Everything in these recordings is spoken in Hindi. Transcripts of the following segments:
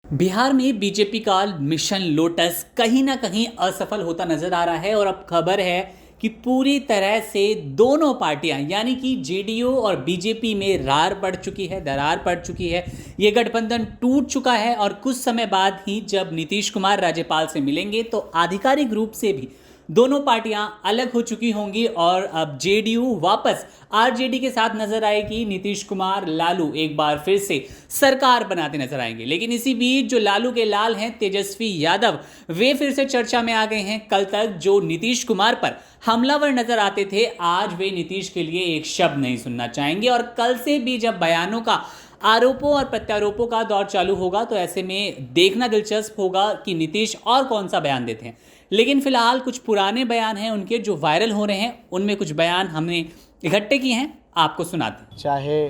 बिहार में बीजेपी का मिशन लोटस कहीं ना कहीं असफल होता नजर आ रहा है और अब खबर है कि पूरी तरह से दोनों पार्टियां यानी कि जेडीयू और बीजेपी में रार पड़ चुकी है, दरार पड़ चुकी है। ये गठबंधन टूट चुका है और कुछ समय बाद ही जब नीतीश कुमार राज्यपाल से मिलेंगे तो आधिकारिक रूप से भी दोनों पार्टियां अलग हो चुकी होंगी और अब जेडीयू वापस आरजेडी के साथ नजर आएगी। नीतीश कुमार लालू एक बार फिर से सरकार बनाते नजर आएंगे। लेकिन इसी बीच जो लालू के लाल हैं तेजस्वी यादव, वे फिर से चर्चा में आ गए हैं। कल तक जो नीतीश कुमार पर हमलावर नजर आते थे, आज वे नीतीश के लिए एक शब्द नहीं सुनना चाहेंगे और कल से भी जब बयानों का आरोपों और प्रत्यारोपों का दौर चालू होगा तो ऐसे में देखना दिलचस्प होगा कि नीतीश और कौन सा बयान देते हैं। लेकिन फिलहाल कुछ पुराने बयान हैं उनके जो वायरल हो रहे हैं, उनमें कुछ बयान हमने इकट्ठे किए हैं, आपको सुनाते हैं। चाहे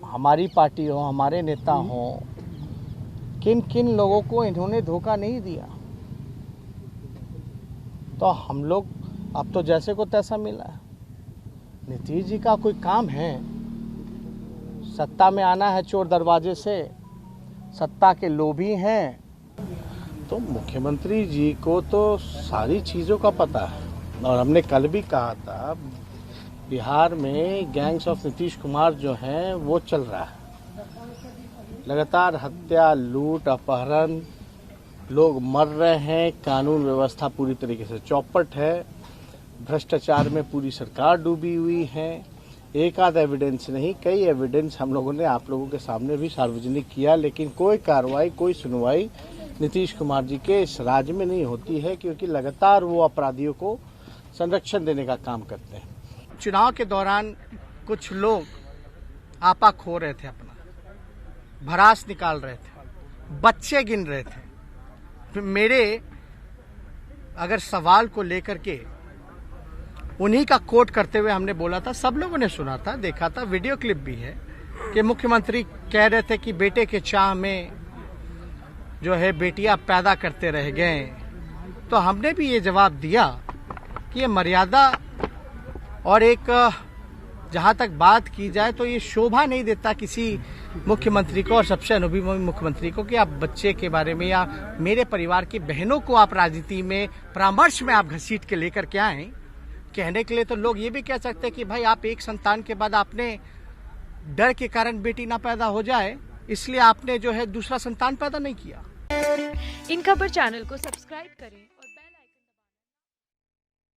हमारी पार्टी हो, हमारे नेता हो, किन किन लोगों को इन्होंने धोखा नहीं दिया, तो हम लोग अब तो जैसे को तैसा मिला है। नीतीश जी का कोई काम है? सत्ता में आना है चोर दरवाजे से, सत्ता के लोभी हैं। तो मुख्यमंत्री जी को तो सारी चीज़ों का पता है और हमने कल भी कहा था बिहार में गैंग्स ऑफ नीतीश कुमार जो हैं वो चल रहा है। लगातार हत्या, लूट, अपहरण, लोग मर रहे हैं, कानून व्यवस्था पूरी तरीके से चौपट है, भ्रष्टाचार में पूरी सरकार डूबी हुई है। एक आध एविडेंस नहीं, कई एविडेंस हम लोगों ने आप लोगों के सामने भी सार्वजनिक किया, लेकिन कोई कार्रवाई, कोई सुनवाई नीतीश कुमार जी के इस राज्य में नहीं होती है, क्योंकि लगातार वो अपराधियों को संरक्षण देने का काम करते हैं। चुनाव के दौरान कुछ लोग आपा खो रहे थे, अपना भरास निकाल रहे थे, बच्चे गिन रहे थे। फिर मेरे अगर सवाल को लेकर के उन्हीं का कोट करते हुए हमने बोला था, सब लोगों ने सुना था, देखा था, वीडियो क्लिप भी है कि मुख्यमंत्री कह रहे थे कि बेटे के चाह में जो है बेटियां पैदा करते रह गए। तो हमने भी ये जवाब दिया कि ये मर्यादा और एक जहाँ तक बात की जाए तो ये शोभा नहीं देता किसी मुख्यमंत्री को, और सबसे अनुभवी मुख्यमंत्री को, कि आप बच्चे के बारे में या मेरे परिवार की बहनों को आप राजनीति में परामर्श में आप घसीट के लेकर के आए। कहने के लिए तो लोग ये भी कह सकते हैं कि भाई आप एक संतान के बाद आपने डर के कारण बेटी ना पैदा हो जाए इसलिए आपने जो है दूसरा संतान पैदा नहीं किया। इन खबर चैनल को सब्सक्राइब करें।